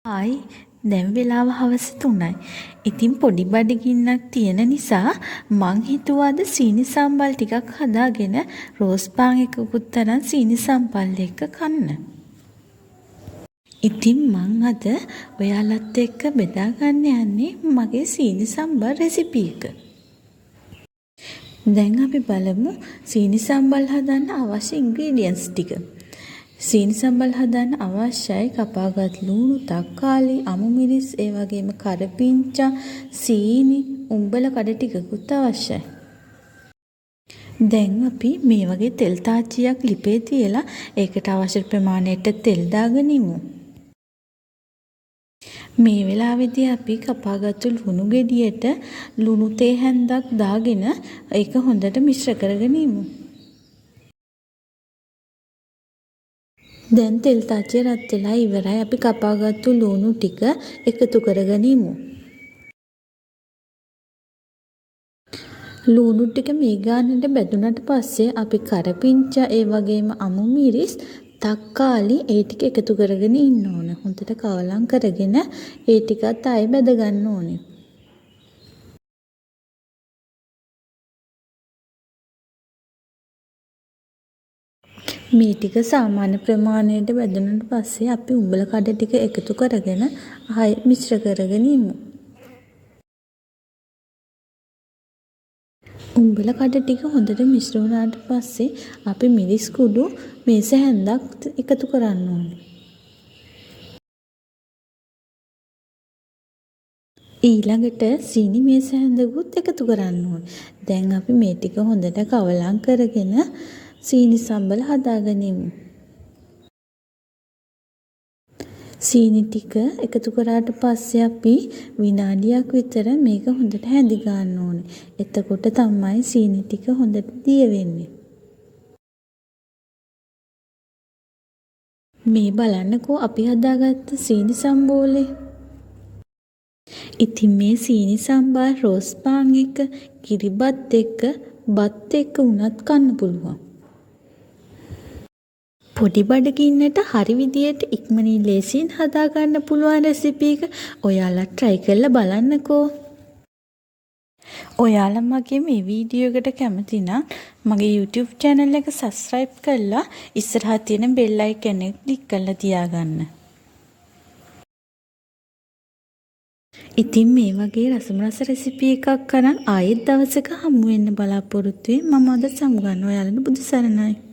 ආයි දැන් වෙලාව හවස 3යි. ඉතින් පොඩි බඩගින්නක් තියෙන නිසා මං හිතුවා අද සීනි සම්බල් ටිකක් හදාගෙන රෝස් පාන් එකකුත් තරම් සීනි සම්බල් එක්ක කන්න. ඉතින් මං අද ඔයාලත් එක්ක බෙදා ගන්න යන්නේ මගේ සීනි සම්බල් රෙසිපි එක. දැන් අපි බලමු සීනි සම්බල් හදන්න අවශ්‍ය ඉන්ග්‍රීඩියන්ට්ස් ටික. සීනි සම්බල් හදන්න අවශ්‍යයි කපාගත් ලුණු, තක්කාලි, අමු මිරිස්, ඒ වගේම කරපිංචා, සීනි, උඹල කඩ ටිකකුත් අවශ්‍යයි. දැන් අපි මේ වගේ තෙල් තාච්චියක් ලිපේ තියලා ඒකට අවශ්‍ය ප්‍රමාණයට තෙල් දාගෙන ඉමු. මේ වෙලාවේදී අපි කපාගත්තු ලුණු ගෙඩියට ලුණු තේ හැන්දක් දාගෙන ඒක හොඳට මිශ්‍ර කරගෙන ඉමු. දැන් තෙල් තාච්චිය රත් වෙලා ඉවරයි. අපි කපාගත්තු ලුණු ටික එකතු කරගෙන ඉමු. ලුණු ටික මේ ගානට බැදුනට පස්සේ අපි කරපිංචා ඒ වගේම අමු මිරිස්, තක්කාලි ඒ ටික එකතු කරගෙන ඉන්න ඕන. හොඳට කවලම් කරගෙන ඒ ටිකත් ආයෙ බැද ගන්න ඕනේ. මේ ටික සාමාන්‍ය ප්‍රමාණයට බැදුනට පස්සේ අපි උඹල කඩ ටික එකතු කරගෙන ආයෙ මිශ්‍ර කරගෙන ඉමු. උඹල කඩ ටික හොඳට මිශ්‍ර වුණාට පස්සේ අපි මිරිස් කුඩු මේස හැන්දක් එකතු කරන්න ඕනේ. ඊළඟට සීනි මේස හැන්දකුත් එකතු කරන්න ඕනේ. දැන් අපි මේ ටික හොඳට කවලම් කරගෙන සීනි සම්බල හදාගනිමු. සීනි ටික එකතු කරාට පස්සේ අපි විනාඩියක් විතර මේක හොඳට හැඳි ගන්න ඕනේ. එතකොට තමයි සීනි ටික හොඳට දිය වෙන්නේ. මේ බලන්නකෝ අපි හදාගත්ත සීනි සම්බෝලේ. ඉතින් මේ සීනි සම්බාර රෝස් පාන් එක කිරිබත් එක්ක බත් එක්ක උනත් කන්න පුළුවන්. පොඩි බඩගින්නට හරි විදියට ඉක්මනින් ලේසියෙන් හදාගන්න පුළුවන් රෙසිපි එක ඔයාලා try කරලා බලන්නකෝ. ඔයාලා මගේ මේ වීඩියෝ එකට කැමති නම් මගේ YouTube channel එක subscribe කරලා ඉස්සරහා තියෙන bell icon එක click කරලා තියාගන්න. ඉතින් මේ වගේ රසමරස රෙසිපි එකක් කරන් ආයෙත් දවසක හමු වෙන්න බලාපොරොත්තු වෙයි. මම අද සමුගන්නවා. ඔයාලට බුදු සරණයි.